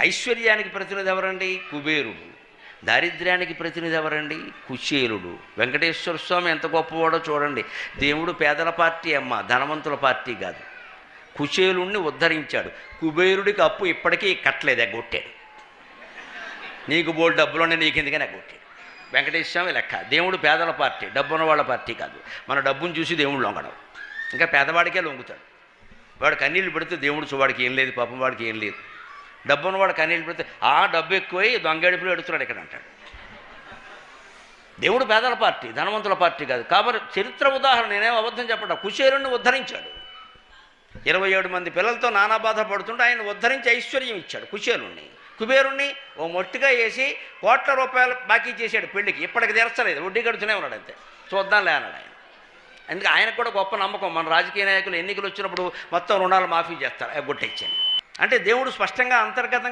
ఐశ్వర్యానికి ప్రతినిధి ఎవరండి? కుబేరుడు. దారిద్ర్యానికి ప్రతినిధి ఎవరండి? కుచేలుడు. వెంకటేశ్వర స్వామి ఎంత గొప్పవాడో చూడండి. దేవుడు పేదల పార్టీ అమ్మ, ధనవంతుల పార్టీ కాదు. కుచేలుణ్ణి ఉద్ధరించాడు. కుబేరుడికి అప్పు ఇప్పటికీ కట్టలేదు, ఎగ్గొట్టాడు. నీకు బోల్డ్ డబ్బులుండే నీకు ఎందుకని ఎగ్గొట్టాడు. వెంకటేశ్వర స్వామి లెక్క. దేవుడు పేదల పార్టీ, డబ్బు ఉన్న వాళ్ళ పార్టీ కాదు. మన డబ్బును చూసి దేవుడు లొంగడం. ఇంకా పేదవాడికే లొంగుతాడు. వాడు కన్నీళ్ళు పెడితే దేవుడు వాడికి ఏం లేదు, పాపం వాడికి ఏం లేదు. డబ్బు ఉన్నవాడు కన్నీళ్ళు పెడితే ఆ డబ్బు ఎక్కువై దొంగడుపులు ఎడుతున్నాడు ఇక్కడ అంటాడు. దేవుడు పేదల పార్టీ, ధనవంతుల పార్టీ కాదు. కాబట్టి చరిత్ర ఉదాహరణ, నేనేం అబద్ధం చెప్పట. కుచేలుణ్ణి ఉద్ధరించాడు. 27 మంది పిల్లలతో నానా బాధ పడుతుంటే ఆయన ఉద్ధరించి ఐశ్వర్యం ఇచ్చాడు కుచేలుణ్ణి. కుబేరుణ్ణి ఓ మొట్టిగా వేసి ₹1,00,00,000 బాకీ చేశాడు పెళ్లికి. ఇప్పటికి తీర్చలేదు, వడ్డీ కడుతూనే ఉన్నాడు. అంతే, చూద్దాంలే అన్నాడు ఆయన. అందుకే ఆయనకు కూడా గొప్ప నమ్మకం, మన రాజకీయ నాయకులు ఎన్నికలు వచ్చినప్పుడు మొత్తం రుణాలు మాఫీ చేస్తారు, గుట్టెచ్చాను అంటే దేవుడు స్పష్టంగా అంతర్గతంగా